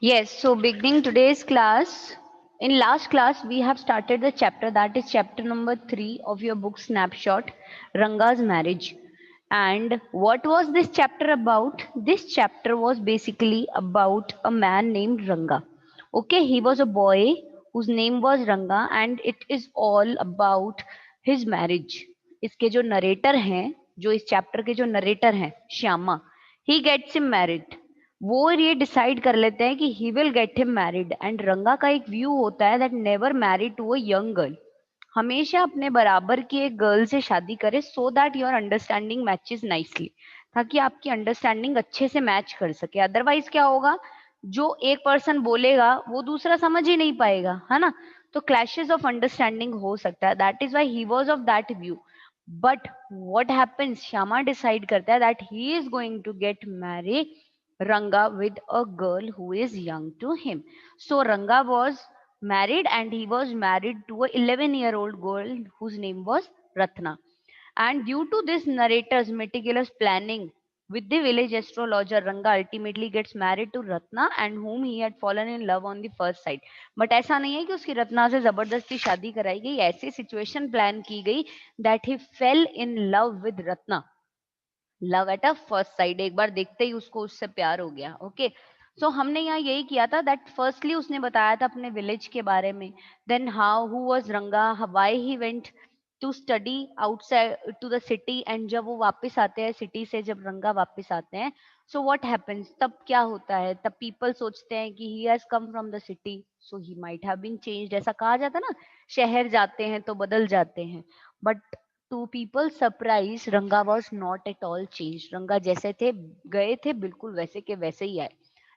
Yes, so beginning today's class, in last class we have started the chapter that is chapter number 3 of your book Snapshot, Ranga's Marriage. And what was this chapter about? This chapter was basically about a man named Ranga. Okay, he was a boy whose name was Ranga and it is all about his marriage. इसके जो narrator हैं, जो इस chapter के जो narrator हैं, Shyama, he gets him married. वो ये डिसाइड कर लेते हैं कि he will get him married and Ranga का एक व्यू होता है that never married to a young girl, हमेशा अपने बराबर की एक गर्ल से शादी करे so that your understanding matches nicely, ताकि आपकी अंडरस्टैंडिंग अच्छे से मैच कर सके। अदरवाइज क्या होगा, जो एक पर्सन बोलेगा वो दूसरा समझ ही नहीं पाएगा, है ना। तो क्लैशेस ऑफ अंडरस्टैंडिंग हो सकता है, that is why he was of that view. But what happens, Shyama decide करता है that he is going to get marry Ranga with a girl who is young to him. So Ranga was married and he was married to a 11-year-old girl whose name was Ratna. And due to this narrator's meticulous planning with the village astrologer, Ranga ultimately gets married to Ratna and whom he had fallen in love on the first sight. But ऐसा नहीं है कि उसकी रत्ना से जबरदस्ती शादी कराई गई, ऐसी सिचुएशन प्लान की गई that he fell in love with Ratna. Love at a first side, एक बार देखते ही उसको उससे प्यार हो गया। ओके, सो हमने यहाँ यही किया था दैट फर्स्टली उसने बताया था अपने विलेज के बारे में, then how who was Ranga, why he went to study outside to the city, and जब वो वापस आते हैं सिटी से, जब रंगा वापस आते हैं, सो व्हाट हैपेंस, तब क्या होता है, तब पीपल सोचते हैं कि he has come from the city so he might have been changed, ऐसा कहा जाता है ना, शहर जाते हैं तो बदल जाते हैं। बट टू पीपल सरप्राइज रंगा was not at all change, रंगा जैसे थे गए थे बिल्कुल वैसे के वैसे ही आए।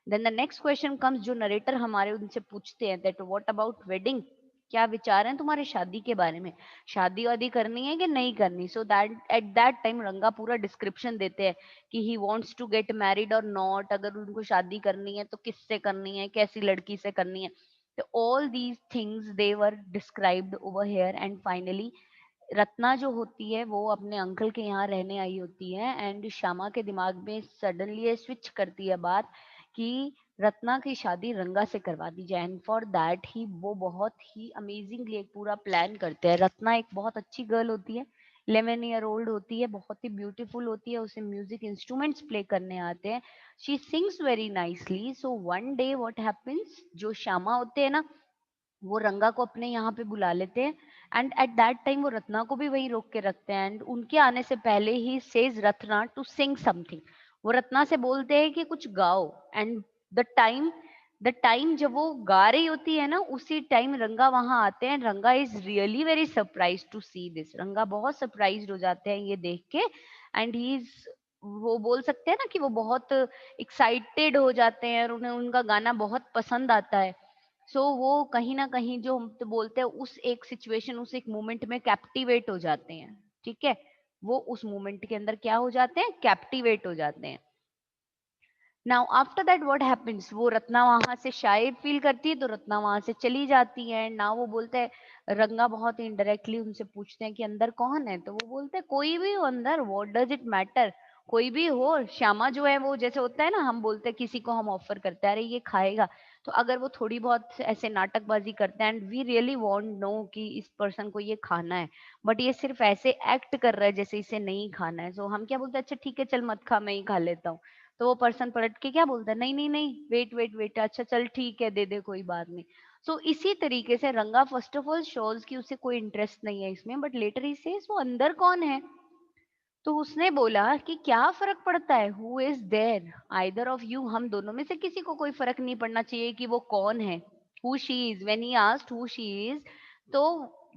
Then the next question comes, जो नरेटर हमारे उनसे पूछते हैं दैट व्हाट अबाउट वेडिंग, क्या विचार हैं तुम्हारे शादी के बारे में, शादी वादी करनी है कि नहीं करनी। So that at that time Ranga पूरा डिस्क्रिप्शन देते हैं कि he wants to get married और नॉट, अगर उनको शादी करनी है तो किससे करनी है, कैसी लड़की से करनी है। तो all these things they were described over here and finally Ratna जो होती है वो अपने अंकल के यहाँ रहने आई होती है एंड श्यामा के दिमाग में सडनली ये स्विच करती है बात कि रत्ना की शादी रंगा से करवा दी जाए। एंड फॉर दैट ही वो बहुत ही अमेजिंगली एक पूरा प्लान करते हैं। रत्ना एक बहुत अच्छी गर्ल होती है, 11 ईयर ओल्ड होती है, बहुत ही ब्यूटीफुल होती है, उसे म्यूजिक इंस्ट्रूमेंट्स प्ले करने आते हैं, she sings very nicely. So one day what happens, जो श्यामा होते हैं ना वो रंगा को अपने यहाँ पे बुला लेते हैं एंड एट दैट टाइम वो रत्ना को भी वहीं रोक के रखते हैं एंड उनके आने से पहले he says Ratna to sing something, वो रत्ना से बोलते हैं कि कुछ गाओ। एंड द टाइम जब वो गा रही होती है ना, उसी टाइम रंगा वहां आते हैं। Ranga is really very surprise to see this, Ranga बहुत सरप्राइज हो जाते हैं ये देख के एंड ही इज, वो बोल सकते हैं ना कि वो बहुत एक्साइटेड हो जाते हैं और उन्हें उनका गाना बहुत पसंद आता है। सो वो कहीं ना कहीं जो हम तो बोलते हैं उस एक सिचुएशन, उस एक मोमेंट में कैप्टिवेट हो जाते हैं। ठीक है, वो उस मोमेंट के अंदर क्या हो जाते हैं, कैप्टिवेट हो जाते हैं। Now after that what happens, वो रत्ना वहां से शाय फील करती है तो रत्ना वहां से चली जाती है। ना वो बोलते हैं, रंगा बहुत इनडायरेक्टली उनसे पूछते हैं कि अंदर कौन है, तो वो बोलते हैं कोई भी हो अंदर, व्हाट डज इट मैटर, कोई भी हो। श्यामा जो है वो जैसे होता है ना, हम बोलते हैं किसी को हम ऑफर करते हैं अरे ये खाएगा, तो अगर वो थोड़ी बहुत ऐसे नाटकबाजी करते हैं and we really want know कि इस पर्सन को ये खाना है, बट ये सिर्फ ऐसे एक्ट कर रहा है जैसे इसे नहीं खाना है, सो हम क्या बोलते हैं, अच्छा ठीक है चल मत खा, मैं ही खा लेता हूँ। तो वो पर्सन पलट के क्या बोलता है, नहीं नहीं नहीं, वेट वेट वेट, अच्छा चल ठीक है दे दे कोई बात नहीं। सो इसी तरीके से रंगा फर्स्ट ऑफ ऑल शोज कि उसे कोई इंटरेस्ट नहीं है इसमें, बट लेटर ही सेज वो अंदर कौन है। तो उसने बोला कि क्या फर्क पड़ता है, who is there, either of you, हम दोनों में से किसी को कोई फर्क नहीं पड़ना चाहिए कि वो कौन है, who she is. When he asked who she is, तो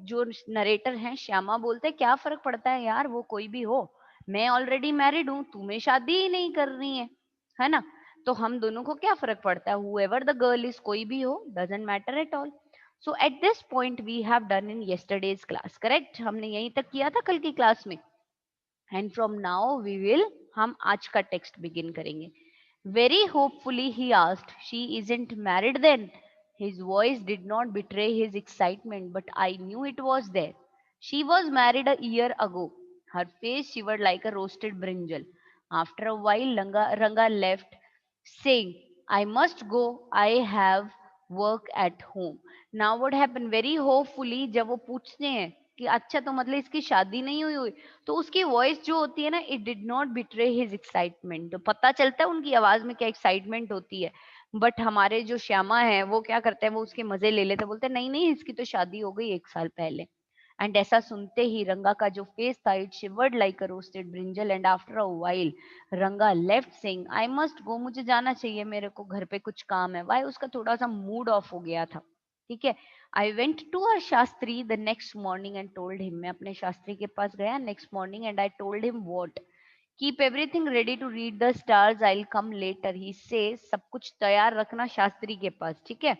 जो नरेटर हैं श्यामा बोलते हैं क्या फर्क पड़ता है यार, वो कोई भी हो, मैं ऑलरेडी मैरिड हूँ, तुम्हें शादी ही नहीं करनी है ना, तो हम दोनों को क्या फर्क पड़ता है, हुएवर द गर्ल इज, कोई भी हो, doesn't matter at all. So at this point we have done in yesterday's class, correct, हमने यहीं तक किया था कल की क्लास में। And from now we will, हम आज का टेक्स्ट बिगिन करेंगे। Very hopefully he asked, she isn't married then? His voice did not betray his excitement, but I knew it was there. She was married a year ago. Her face shivered like a roasted brinjal. After a while, Ranga left, saying, I must go. I have work at home. Now what happened? Very hopefully जब वो पूछते हैं कि अच्छा तो मतलब इसकी शादी नहीं हुई हुई, तो उसकी वॉइस जो होती है ना, it did not betray his excitement. तो पता चलता है उनकी आवाज में क्या एक्साइटमेंट होती है. बट हमारे जो श्यामा है वो क्या करते हैं, वो उसके मजे ले लेते हैं, बोलते हैं नहीं नहीं इसकी तो शादी हो गई 1 साल पहले. एंड ऐसा सुनते ही रंगा का जो फेस था, it shivered like a roasted brinjal. And after a while Ranga left saying I must go, मुझे जाना चाहिए, मेरे को घर पे कुछ काम है. वाई, उसका थोड़ा सा मूड ऑफ हो गया था. ठीक है. I went to our Shastri the next morning and told him, मैं अपने शास्त्री के पास गया next morning and I told him what. Keep everything ready to read the stars, I will come later. He से सब कुछ तैयार रखना शास्त्री के पास. ठीक है.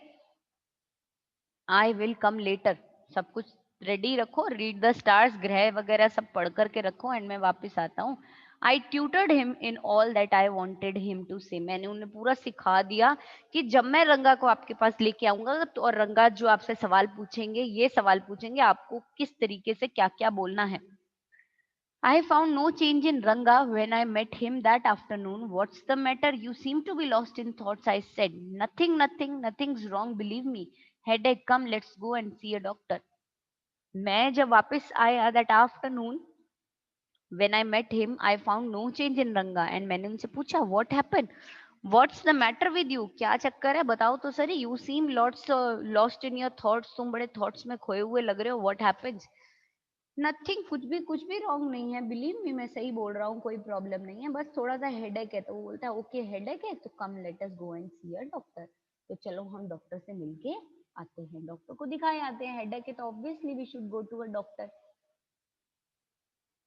आई विल कम लेटर, सब कुछ रेडी रखो, रीड द स्टार्स, ग्रह वगैरह सब पढ़ करके रखो एंड मैं वापस आता हूँ. I tutored him in all that I wanted him to say, मैंने उन्हें पूरा सिखा दिया कि जब मैं रंगा को आपके पास लेके आऊंगा तो, और रंगा जो आपसे सवाल पूछेंगे, ये सवाल पूछेंगे आपको किस तरीके से क्या क्या बोलना है. I found no change in Ranga when I met him that afternoon. What's the matter? You seem to be lost in thoughts, I said. Nothing, nothing, nothing's wrong, believe me. Headache, come, let's go and see a doctor. मैं जब वापस आया that afternoon, when I met him, I found no change in Ranga. And मैंने उनसे पूछा, what happened? What's the matter with you? क्या चक्कर है? बताओ तो सही. You seem lost in your thoughts. तुम बड़े thoughts में खोए हुए लग रहे हो. What happens? नथिंग, कुछ भी रॉन्ग नहीं है, बिलीव मी, मैं सही बोल रहा हूँ, कोई प्रॉब्लम नहीं है, बस थोड़ा सा हेडेक है. तो वो बोलता है ओके हेडेक है तो come let us go and see a doctor, तो चलो हम डॉक्टर से मिलके आते हैं, डॉक्टर को दिखाए आते हैं. हेडेक है तो obviously we should go to a doctor.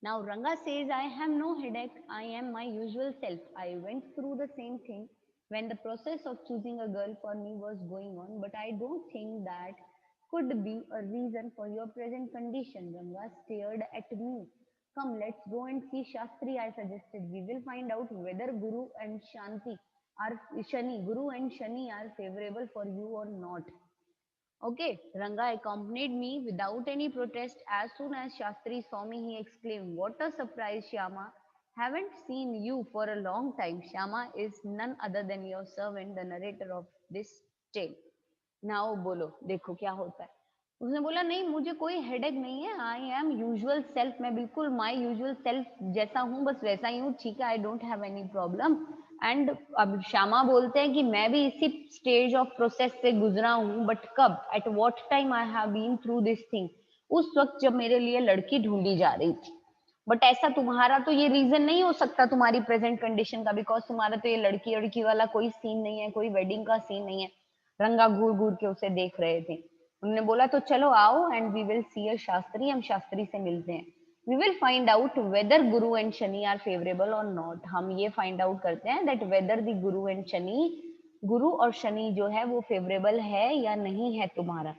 Now Ranga says, I have no headache. I am my usual self. I went through the same thing when the process of choosing a girl for me was going on, but I don't think that could be a reason for your present condition. Ranga stared at me. Come, let's go and see Shastri, I suggested. We will find out whether Guru and Shani are favorable for you or not. Okay, Ranga accompanied me without any protest. As soon as Shastri saw me, he exclaimed, what a surprise, Shyama. Haven't seen you for a long time. Shyama is none other than your servant, the narrator of this tale. Now बोलो, देखो क्या होता है. उसने बोला नहीं मुझे कोई हेडेक नहीं है, आई एम यूजुअल सेल्फ, मैं बिल्कुल माई यूजुअल सेल्फ जैसा हूँ, बस वैसा ही हूँ. ठीक है, I don't have any problem. And अब श्यामा बोलते हैं कि मैं भी इसी स्टेज ऑफ प्रोसेस से गुजरा हूँ, बट कब, at what time I have been through this thing, उस वक्त जब मेरे लिए लड़की ढूंढी जा रही थी. बट ऐसा तुम्हारा तो ये रीजन नहीं हो सकता तुम्हारी प्रेजेंट कंडीशन का, बिकॉज तुम्हारा तो ये लड़की लड़की वाला कोई सीन नहीं है, कोई वेडिंग का सीन नहीं है. रंगा घूर घूर के उसे देख रहे थे. उन्होंने बोला तो चलो आओ and we will see a Shastri, हम शास्त्री से मिलते हैं. We will find out whether Guru and Shani are favourable और नॉट, हम ये फाइंड आउट करते हैं that whether the Guru and Shani, Guru और शनि जो है वो फेवरेबल है या नहीं है तुम्हारा.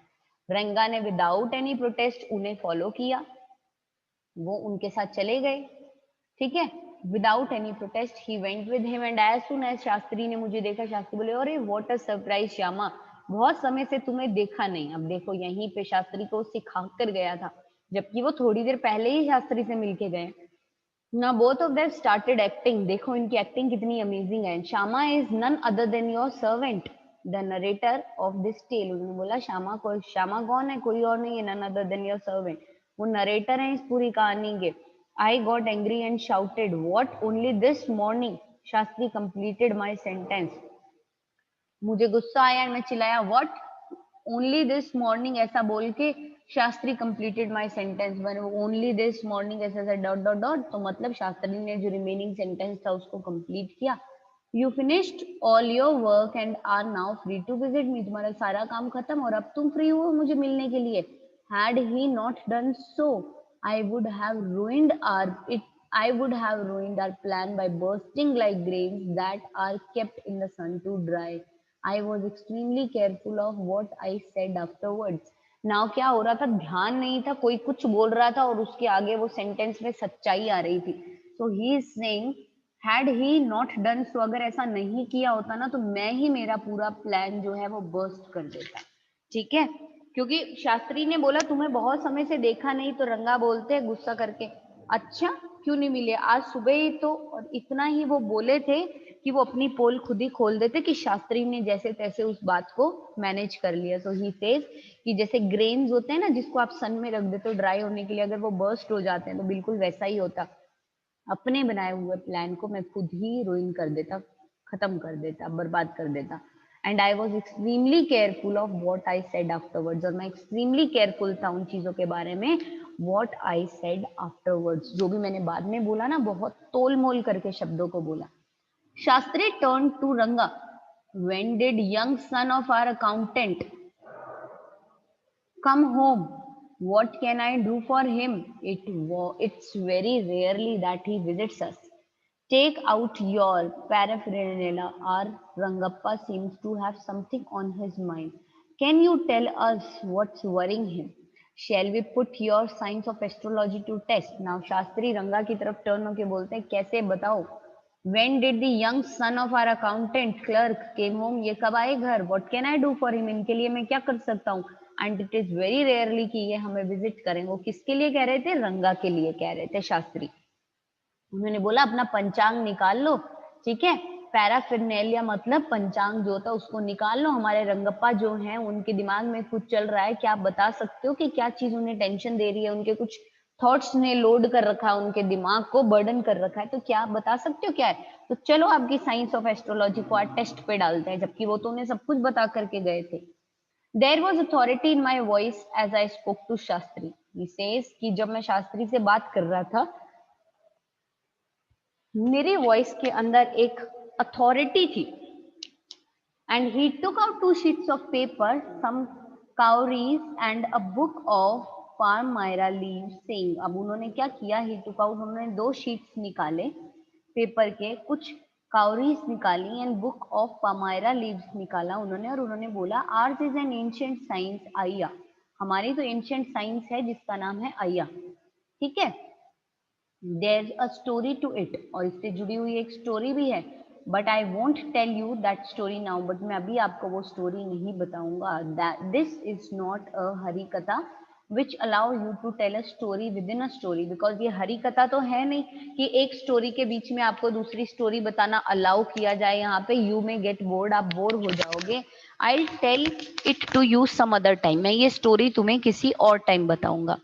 रंगा ने विदाउट एनी प्रोटेस्ट उन्हें फॉलो किया, वो उनके साथ चले गए. ठीक है, without any protest he went with him and as soon as Shastri ने मुझे देखा, शास्त्री बोले अरे व्हाट अ सरप्राइज श्यामा, बहुत समय से तुम्हें देखा नहीं. अब देखो यहीं पे शास्त्री को सिखा कर गया था, जबकि वो थोड़ी देर पहले ही शास्त्री से मिलके गए. ना both of them started acting, देखो इनकी एक्टिंग कितनी अमेजिंग है. Shyama is none other than your servant the narrator of this tale. उन्होंने बोला श्यामा को, श्यामा कौन है, कोई और नहीं है, none other than your servant, वो नरेटर है इस पूरी कहानी के. I got angry and shouted what only this morning Shastri completed my sentence. मुझे गुस्सा आया एंड मैं चिल्लाया व्हाट ओनली दिस मॉर्निंग, ऐसा बोल के शास्त्री कंप्लीटेड माय सेंटेंस. मैंने ओनली दिस मॉर्निंग ऐसा ऐसा डॉट डॉट डॉट, तो मतलब शास्त्री ने जो रिमेनिंग सेंटेंस था उसको कंप्लीट किया. You finished all your work and are now free to visit me, तुम्हारा सारा काम खत्म और अब तुम फ्री हो मुझे मिलने के लिए. Had he not done so I would have ruined our it I would have ruined our plan by bursting like grains that are kept in the sun to dry. I was extremely careful of what I said afterwards. Now क्या हो रहा था, ध्यान नहीं था, कोई कुछ बोल रहा था और उसके आगे वो सेंटेंस में सच्चाई आ रही थी. So he is saying had he not done so, अगर ऐसा नहीं किया होता ना तो मैं ही मेरा पूरा प्लान जो है वो बर्स्ट कर देता. ठीक है, क्योंकि शास्त्री ने बोला तुम्हें बहुत समय से देखा नहीं, तो रंगा बोलते हैं गुस्सा करके अच्छा क्यों नहीं मिले, आज सुबह ही तो, और इतना ही वो बोले थे कि वो अपनी पोल खुद ही खोल देते कि शास्त्री ने जैसे तैसे उस बात को मैनेज कर लिया। सो ही सेज कि जैसे ग्रेन्स होते हैं ना जिसको आप सन में रख देते हो ड्राई होने के लिए, अगर वो बर्स्ट हो जाते हैं तो बिल्कुल वैसा ही होता। अपने बनाए हुए प्लान को मैं खुद ही रुइन कर देता, खत्म कर देता, बर्बाद कर देता। And I was extremely careful of what I said afterwards, और मैं एक्सट्रीमली केयरफुल था उन चीजों के बारे में। वॉट आई सेड आफ्टरवर्ड्स, जो भी मैंने बाद में बोला ना, बहुत तोल मोल करके शब्दों को बोला। शास्त्री टर्न टू रंगा, when did young son of our accountant come home? What can I do for him? It's very rarely that he visits us. Take out your paraphernalia. Our Rangappa seems to have something on his mind. Can you tell us what's worrying him? Shall we put your science of astrology to test? Now Shastri रंगा की तरफ turn होके बोलते हैं, कैसे बताओ? When did the young son of our accountant clerk came home? ये कब आए घर? What can I do for him? इनके लिए मैं क्या कर सकता हूँ? And it is very rarely कि ये हमें विजिट करें। वो किसके लिए कह रहे थे? रंगा के लिए कह रहे थे शास्त्री। उन्होंने बोला अपना पंचांग निकाल लो, ठीक है, पैराफिरनेलिया मतलब पंचांग जो होता है उसको निकाल लो। हमारे रंगप्पा जो हैं उनके दिमाग में कुछ चल रहा है, क्या आप बता सकते हो कि क्या चीज उन्हें टेंशन दे रही है? उनके कुछ थॉट्स ने लोड कर रखा है, उनके दिमाग को बर्डन कर रखा है, तो क्या आप बता सकते हो क्या है? तो चलो आपकी साइंस ऑफ एस्ट्रोलॉजी को आज टेस्ट पे डालते हैं, जबकि वो तो उन्हें सब कुछ बता करके गए थे। There was authority in my voice as I spoke to Shastri. He says कि जब मैं शास्त्री से बात कर रहा था, मेरी वॉइस के अंदर एक अथॉरिटी थी। And he took out 2 sheets of paper, some cowries and a book of palmyra leaves, saying. अब उन्होंने क्या किया? ही टुक आउट, उन्होंने 2 शीट्स निकाले पेपर के, कुछ काउरीज निकाली and book of palmyra leaves निकाला उन्होंने, और उन्होंने बोला ours is an ancient science ayya. हमारी तो एंशिएंट साइंस है जिसका नाम है आइया, ठीक है। There a story to it, और इससे जुड़ी हुई एक स्टोरी भी है, but I won't tell you that story now, but मैं अभी आपको वो स्टोरी नहीं बताऊंगा। This is not a Hari Katha which allow you to tell a story within a story, because ये हरि कथा तो है नहीं कि एक स्टोरी के बीच में आपको दूसरी स्टोरी बताना अलाउ किया जाए। यहाँ पे यू में गेट बोर्ड, आप बोर हो जाओगे। I tell it to you some other time, मैं ये स्टोरी तुम्हें किसी और टाइम बताऊंगा।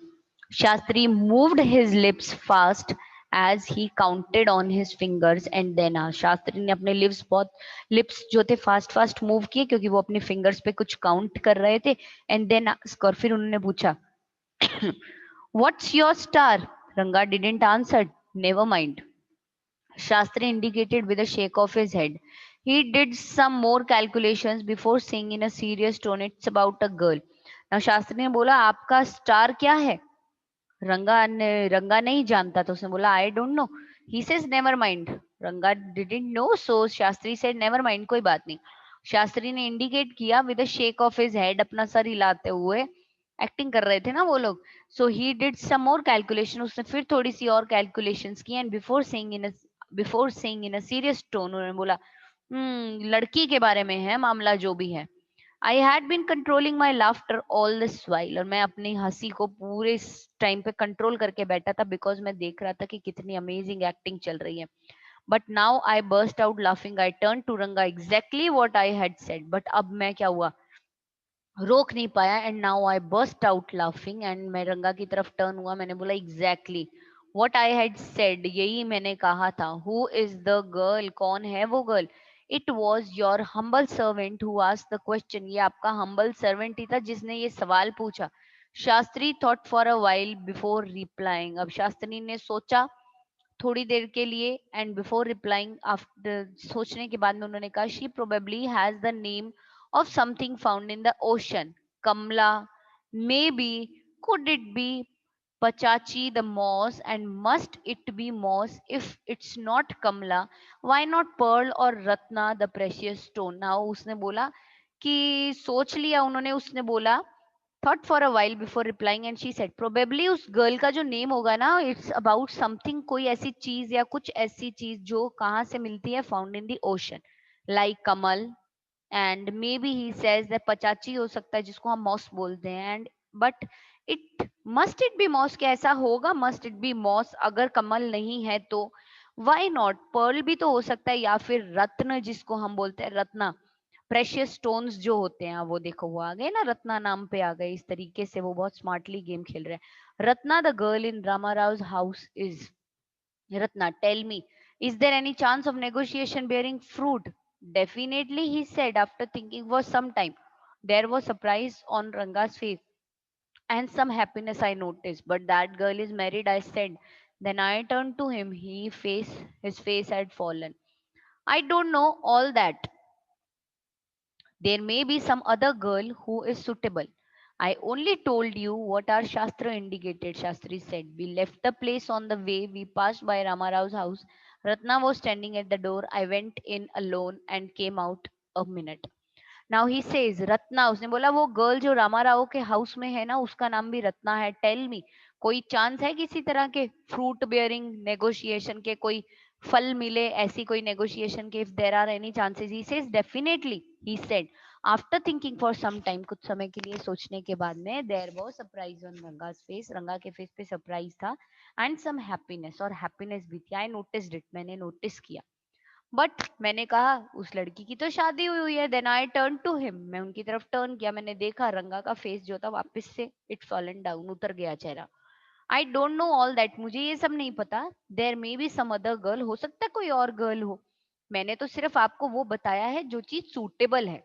Shastri moved his lips fast as he counted on his fingers and then asked। Shastri ने अपने लिप्स जो थे फास्ट फास्ट मूव किए क्योंकि वो अपने फिंगर्स पे कुछ काउंट कर रहे थे। एंड देन आस्क, और फिर उन्होंने पूछा व्हाट्स योर स्टार? रंगा didn't answer, never mind. Shastri indicated with a shake of his head. He did some more calculations before saying in a serious tone, "It's about a girl." Now Shastri ने बोला आपका star क्या है? रंगा नहीं जानता, तो उसने बोला I don't know. He says never mind. Ranga didn't know, so Shastri said never mind, कोई बात नहीं। शास्त्री ने इंडिकेट किया with a shake of his head, अपना सर हिलाते हुए, एक्टिंग कर रहे थे ना वो लोग। सो he did some more calculation, उसने फिर थोड़ी सी और कैलकुलेशंस की। And before saying in a serious tone, उन्होंने बोला लड़की के बारे में है मामला जो भी है। I had been controlling my laughter all this while, और मैं अपनी हंसी को पूरे इस टाइम पे कंट्रोल करके बैठा था, बिकॉज मैं देख रहा था कि कितनी अमेजिंग एक्टिंग चल रही है। But now I burst out laughing, I turn to Ranga, exactly what I had said. But अब मैं क्या हुआ, रोक नहीं पाया। And now I burst out laughing, and मैं रंगा की तरफ टर्न हुआ, मैंने बोला exactly what I had said, यही मैंने कहा था। हु इज द गर्ल, कौन है वो girl? It was your humble servant who asked the question, ये आपका हम्बल सर्वेंट ही था जिसने ये सवाल पूछा। Shastri thought for a while before replying, अब शास्त्री ने सोचा थोड़ी देर के लिए, एंड बिफोर रिप्लाइंग, आफ्टर सोचने के बाद में उन्होंने कहा she probably has the name of something found in the ocean. Kamla, maybe, could it be Pachachi the moss, and must it be moss? If it's not Kamla, why not Pearl or Ratna the precious stone? Now उसने बोला कि सोच लिया उन्होंने, उसने बोला thought for a while before replying, and she said probably उस girl का जो नेम होगा ना, it's about something, कोई ऐसी चीज या कुछ ऐसी चीज जो कहाँ से मिलती है, found in the ocean, like kamal. And may be he says that पचाची हो सकता है जिसको हम मॉस बोलते हैं। And but it be moss, क्या ऐसा होगा? मस्ट इट बी मॉस, अगर कमल नहीं है तो वाई नॉट, पर्ल भी तो हो सकता है, या फिर रत्न जिसको हम बोलते हैं रत्ना, प्रेशियस स्टोन्स जो होते हैं, वो देखो वो आ गए ना, रत्ना नाम पे आ गए। इस तरीके से वो बहुत स्मार्टली गेम खेल रहे हैं। Ratna the girl in Ramarao house is, Ratna, tell me, is there any chance of negotiation bearing fruit? Definitely, he said after thinking for some time. There was surprise on Ranga's face and some happiness I noticed. But that girl is married, I said. Then I turned to him. His face had fallen. I don't know all that. There may be some other girl who is suitable. I only told you what our Shastra indicated, Shastri said. We left the place on the way. We passed by Ramarao's house. Ratna was standing at the door. I went in alone and came out a minute. Now he says Ratna, उसने बोला वो girl जो रामा राव के house में है ना, उसका नाम भी रत्ना है। टेल मी, कोई चांस है किसी तरह के फ्रूट बियरिंग नेगोशिएशन के, कोई फल मिले, ऐसी कोई नेगोशिएशन के? If there are any chances, he says definitely, he said after thinking for some time, कुछ समय के लिए सोचने के बाद में, there was surprise on Ranga's face, Ranga के फेस पे सरप्राइज था, एंड सम हैप्पीनेस, और हैप्पीनेस भी थी। आई नोटिस्ड इट, मैंने नोटिस किया। बट मैंने कहा उस लड़की की तो शादी हुई हुई है। Then I turn to him, मैं उनकी तरफ टर्न किया, मैंने देखा रंगा का फेस जो था वापस से इट फॉलन डाउन, उतर गया चेहरा। I don't know all that, मुझे ये सब नहीं पता। There may be some other girl, हो सकता है कोई और गर्ल हो। मैंने तो सिर्फ आपको वो बताया है जो चीज सूटेबल है।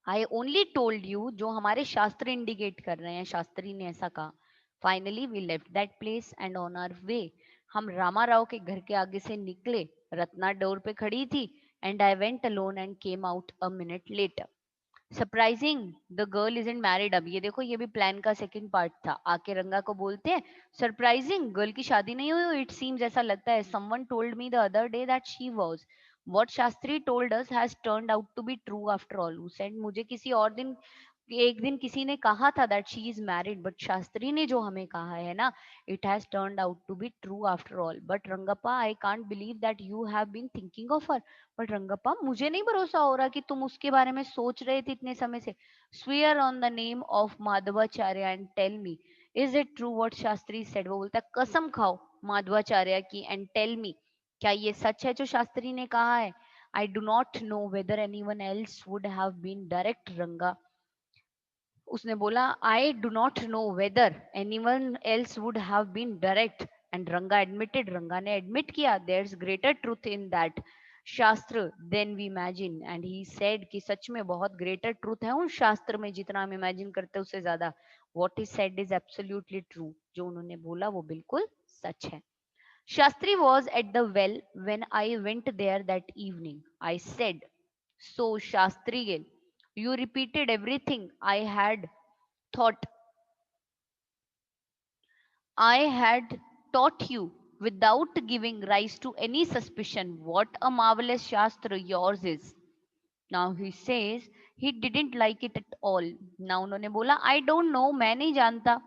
आई ओनली टोल्ड यू जो हमारे शास्त्र इंडिकेट कर रहे हैं, शास्त्री ने ऐसा कहा। Finally we left that place and on our way, हम रामा राव के घर के आगे से निकले। रत्ना डोर पे खड़ी थी, and I went alone and came out a minute later. Surprising, the girl is in married. अब ये देखो, ये भी प्लान का सेकंड पार्ट था। आके रंगा को बोलते हैं सरप्राइजिंग, गर्ल की शादी नहीं हुई, इट सीम्स, ऐसा लगता है। Someone told me the other day that she was, what Shastri told us has turned out to be true after all. Who said, मुझे किसी और दिन, एक दिन किसी ने कहा था that she is married, but Shastri ने जो हमें कहा है ना, it has turned out to be true after all. But Rangappa, I can't believe that you have been thinking of her. But Rangappa, मुझे नहीं भरोसा हो रहा कि तुम उसके बारे में सोच रहे थे इतने समय से। Swear on the name of Madhavacharya and tell me, is it true what Shastri said. वो बोलता है कसम खाओ माधवाचार्य की, एंड टेल मी, क्या ये सच है जो शास्त्री ने कहा है। I do not know whether anyone else would have been direct Ranga, उसने बोला I do not know whether anyone else would have been direct, and Ranga admitted, Ranga ने एडमिट किया, there is greater truth in that shastra than we imagine, and he said कि सच में बहुत greater truth है उन शास्त्र में जितना हम इमेजिन करते हैं उससे ज्यादा। What he said is absolutely true, जो उन्होंने बोला वो बिल्कुल सच है। Shastri was at the well when I went there that evening. I said, so Shastri, you repeated everything thought I had taught you without giving rise to any suspicion. What a marvelous Shastra yours is. Now he says he didn't like it at all. Now उन्होंने बोला I don't know, मैं नहीं जानता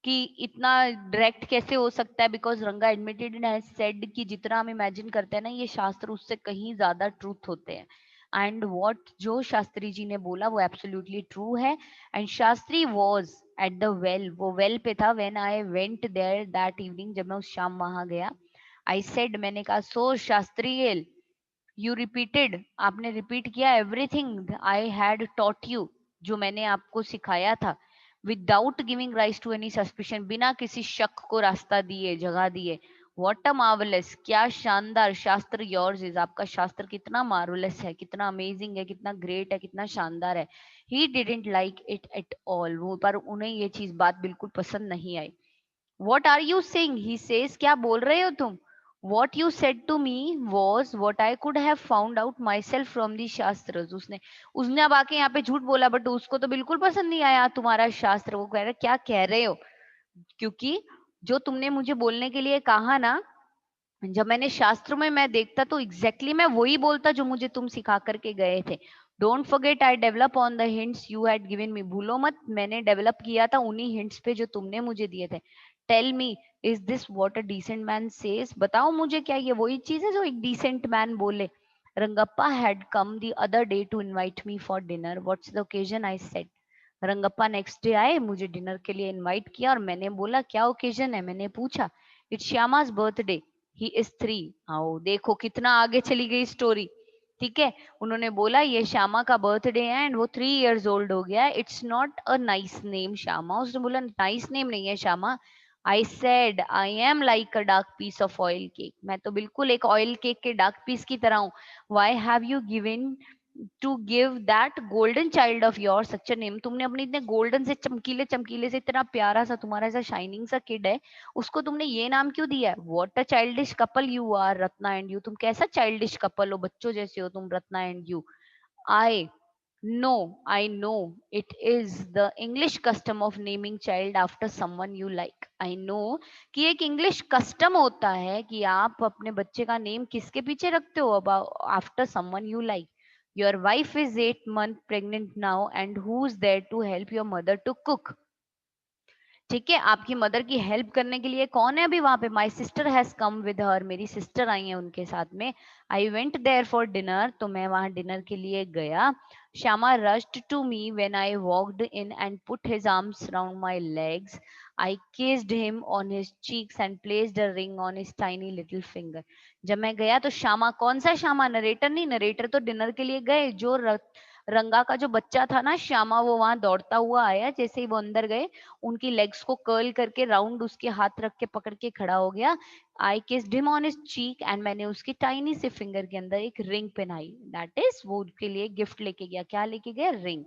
कि इतना direct कैसे हो सकता है, बिकॉज रंगा एडमिटेड एंड हैज सेड कि जितना हम इमेजिन करते हैं ना ये शास्त्र, उससे कहीं ज्यादा ट्रूथ होते हैं। एंड व्हाट जो शास्त्री जी ने बोला वो एब्सोल्युटली ट्रू है। And Shastri was at the well, वो वेल पे था, when I went there that evening, जब मैं उस शाम वहां गया। आई सेड, मैंने कहा, सो शास्त्री, यू रिपीटेड, आपने रिपीट किया everything I had taught you, जो मैंने आपको सिखाया था, without giving rise to any suspicion, बिना किसी शक को रास्ता दिए, जगह दिए। व्हाट अ मार्वलस, क्या शानदार शास्त्र योर्स इज, आपका शास्त्र कितना मार्वलस है, कितना अमेजिंग है, कितना ग्रेट है, कितना शानदार है। He didn't like it at all, वो पर उन्हें ये चीज बात बिल्कुल पसंद नहीं आई। What are you saying? He says, क्या बोल रहे हो तुम? What you said to me was what I could have found out myself from the Shastras. उसने अब आके यहाँ पे झूठ बोला, बट उसको तो बिल्कुल पसंद नहीं आया तुम्हारा शास्त्र। वो कह रहा क्या कह रहे हो, क्योंकि जो तुमने मुझे बोलने के लिए कहा ना, जब मैंने शास्त्र में मैं देखता तो एग्जैक्टली मैं वही बोलता जो मुझे तुम सिखा करके गए थे। Don't forget I develop on the hints you had given me, भूलो मत मैंने डेवलप किया था उन्हीं हिंट्स पे जो तुमने मुझे दिए थे। Tell me, is this what a decent man says, बताओ मुझे क्या ये वही चीज है जो एक डिसेंट मैन बोले। Rangappa had come the other day to invite me for dinner, what's the occasion, I said. Rangappa next day आए, मुझे डिनर के लिए इनवाइट किया, और मैंने बोला क्या ओकेजन है, मैंने पूछा। It's Shyama's birthday. He is 3। आओ देखो कितना आगे चली गई स्टोरी। ठीक है, उन्होंने बोला ये श्यामा का बर्थडे है एंड वो 3 years ओल्ड हो गया। It's not a nice name Shyama. उसने बोला नाइस नेम नहीं है Shyama. I said I am like a dark piece of oil cake. मैं तो बिल्कुल एक ऑयल केक के डार्क पीस की तरह हूँ। Why have you given to give that golden child of your such a name. तुमने अपने इतने गोल्डन से चमकीले चमकीले से इतना प्यारा सा तुम्हारा ऐसा शाइनिंग सा किड है, उसको तुमने ये नाम क्यों दिया है? What a childish couple you are Ratna and you. तुम कैसा चाइल्डिश कपल हो, बच्चों जैसे हो तुम Ratna and you. I know, I know it is the English custom of naming child after someone you like. I know कि एक इंग्लिश कस्टम होता है कि आप अपने बच्चे का नेम किसके पीछे रखते हो, about after someone you like. Your wife is 8 months pregnant now and who is there to help your mother to cook. ठीक है, आपकी मदर की हेल्प करने के लिए कौन है अभी वहां पे? My sister has come with her. मेरी सिस्टर आई है उनके साथ में। I went there for dinner. तो मैं वहां डिनर के लिए गया। Shyama rushed to me when I walked in and put his arms round my legs. I kissed him on his cheeks and placed a ring on his tiny little finger. जब मैं गया तो श्यामा, कौन सा श्यामा? नरेटर नहीं, नरेटर तो dinner के लिए गए। जो रंगा का जो बच्चा था ना श्यामा, वो वहां दौड़ता हुआ आया। जैसे ही वो अंदर गए, उनकी लेग्स को कर्ल करके राउंड उसके हाथ रख के पकड़ के खड़ा हो गया। आई kissed him on his cheek and मैंने उसकी टाइनी से फिंगर के अंदर एक रिंग पहनाई। दैट इज वो उसके लिए गिफ्ट लेके गया। क्या लेके गया? Ring.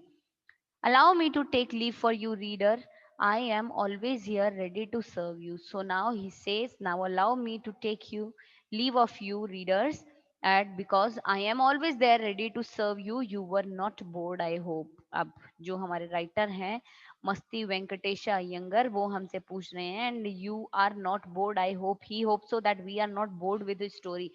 Allow me to take leave for you, reader. I am always here ready to serve you. So now he says, now allow me to take you leave of you, readers, and because I am always there ready to serve you, you were not bored, I hope. अब जो हमारे writer हैं मस्ती वेंकटेशा अयंगर, वो हमसे पूछ रहे हैं and you are not bored I hope. He hope so that we are not bored with story.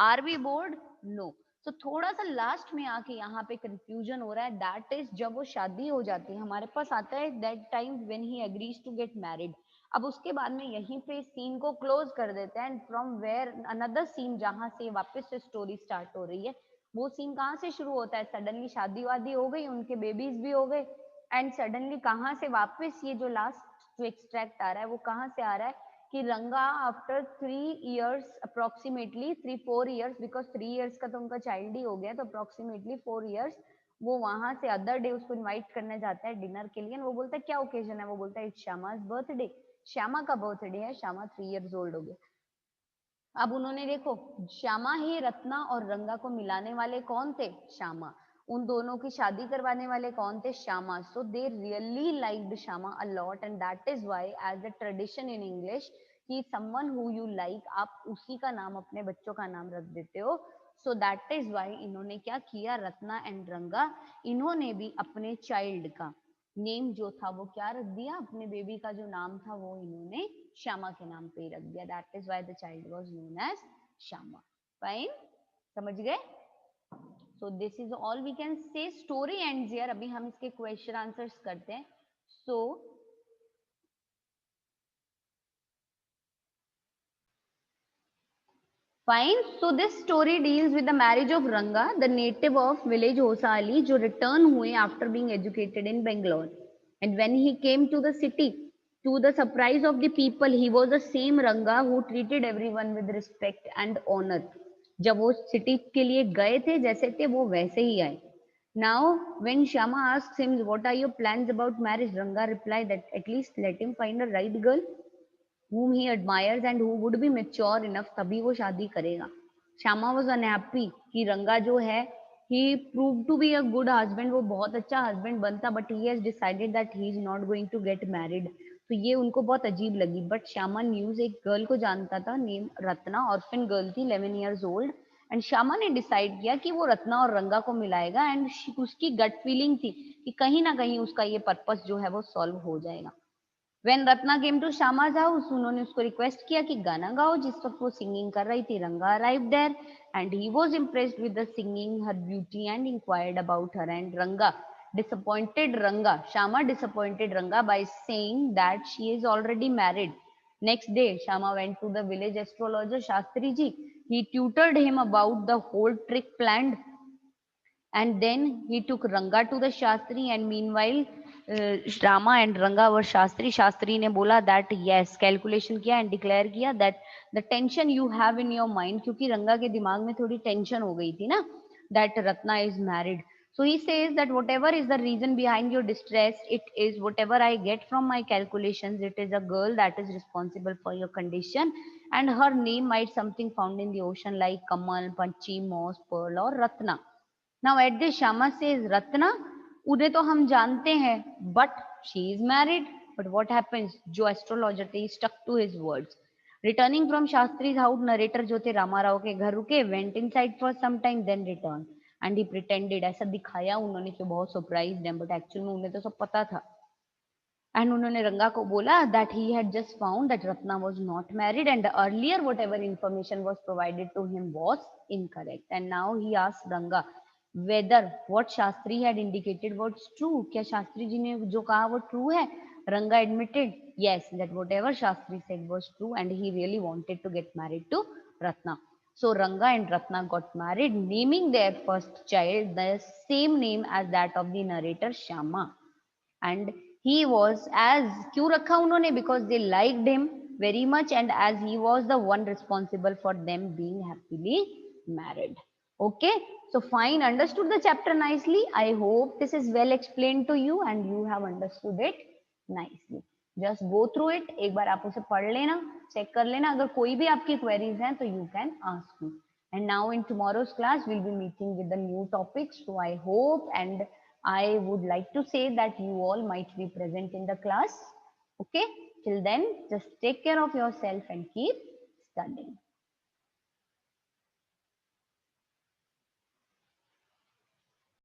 Are we bored? No. तो थोड़ा सा लास्ट में आके यहाँ पे कंफ्यूजन हो रहा है। दैट इज जब वो शादी हो जाती है, हमारे पास आता है that time when he agrees to get married. अब उसके बाद में यहीं पे सीन को क्लोज कर देते हैं and from where another scene जहां से वापस से स्टोरी स्टार्ट हो रही है। वो सीन कहाँ से शुरू होता है? सडनली शादी वादी हो गई, उनके बेबीज भी हो गए एंड सडनली कहाँ से वापस ये जो लास्ट जो एक्सट्रैक्ट आ रहा है वो कहाँ से आ रहा है कि रंगा after 3 years approximately 3-4 years, because 3 years का तो उनका चाइल्ड ही हो गया, तो अप्रोक्सीमेटली 4 years वो वहां से अदर डे उसको इनवाइट करने जाता है डिनर के लिए। वो बोलता है क्या ओकेजन है? वो बोलता है इट्स श्यामा's बर्थडे। श्यामा का बर्थडे है, श्यामा 3 years ओल्ड हो गया। अब उन्होंने देखो, श्यामा ही रत्ना और रंगा को मिलाने वाले कौन थे? श्यामा। उन दोनों की शादी करवाने वाले कौन थे? Shyama. So they really liked Shyama a lot and that is why as a tradition in English कि समवन हु यू लाइक, आप उसी का नाम अपने बच्चों का नाम रख देते हो। सो दैट इज व्हाई इन्होंने क्या किया, रत्ना एंड रंगा, इन्होंने भी अपने चाइल्ड का नेम जो था वो क्या रख दिया, अपने बेबी का जो नाम था वो इन्होंने श्यामा के नाम पे ही रख दिया। That is why the child was known as Shyama. Fine, समझ गए? So this is all we can say. Story ends here. अभी हम इसके क्वेश्चन आंसर्स करते हैं। So fine, so this story deals with the marriage of Ranga, the native of village Hosali, जो return हुए after being educated in Bangalore and when he came to the city, to the surprise of the people, he was the same Ranga who treated everyone with respect and honor. जब वो city के लिए गए थे जैसे थे वो वैसे ही आए। Now when Shama asks him what are your plans about marriage, Ranga replied that at least let him find a right girl whom he admires and who would be mature enough, तभी वो शादी करेगा। Shyama was unhappy कि रंगा जो है he proved to be a good husband, वो बहुत अच्छा हस्बैंड बनता, but he has decided that he is not going to get married। तो ये उनको बहुत अजीब लगी। बट श्यामा न्यूज एक गर्ल को जानता था, नेम रत्ना, ऑर्फन गर्ल थी 11 years ओल्ड, एंड श्यामा ने डिसाइड किया कि वो रत्ना और रंगा को मिलाएगा एंड उसकी गट फीलिंग थी कि कहीं ना कहीं उसका ये पर्पस जो है वो सॉल्व हो जाएगा। When Ratna came to Shama's house, उन्होंने उसको रिक्वेस्ट किया कि गाना गाओ। जिस वक्त वो सिंगिंग कर रही थी, रंगा arrived there and he was impressed with the singing, her beauty and inquired about her. And Ranga disappointed Ranga, Shama disappointed Ranga by saying that she is already married. Next day, Shama went to the village astrologer Shastri ji. He tutored him about the whole trick planned, and then he took Ranga to the Shastri, and meanwhile Rama and Ranga were Shastri. Shastri ने बोला that yes, calculation किया and declare किया that the tension you have in your mind, क्योंकि रंगा के दिमाग में थोड़ी tension हो गई थी ना, that Ratna is married. So he says that whatever is the reason behind your distress, it is whatever I get from my calculations. It is a girl that is responsible for your condition, and her name might something found in the ocean like Kamal, Panchi, Moss, Pearl, or Ratna. Now at this Shama says Ratna, उदय तो हम जानते हैं, but she is married. But what happens? जो astrologer थे, he stuck to his words. Returning from Shastri's house, narrator जो थे रामाराव के घर रुके, went inside for some time, then returned. And he pretended, ऐसा दिखाया उन्होंने कि बहुत surprised है, but actually में उन्हें तो सब पता था. And उन्होंने रंगा को बोला that he had just found that Ratna was not married and earlier whatever information was provided to him was incorrect. And now he asked Ranga whether what Shastri had indicated was true. क्या शास्त्री जी ने जो कहा वो true है? Ranga admitted yes, that whatever Shastri said was true and he really wanted to get married to Ratna. So Ranga and Ratna got married, naming their first child the same name as that of the narrator Shama. And he was as क्यों रखा उन्होंने, because they liked him very much and as he was the one responsible for them being happily married. Okay, so fine, understood the chapter nicely. I hope this is well explained to you and you have understood it nicely. Just go through it, एक बार आप उसे पढ़ लेना, check कर लेना, अगर कोई भी आपकी queries हैं तो you can ask me. And now in tomorrow's class we'll be meeting with the new topics, so I hope and I would like to say that you all might be present in the class. Okay, till then, just take care of yourself and keep studying.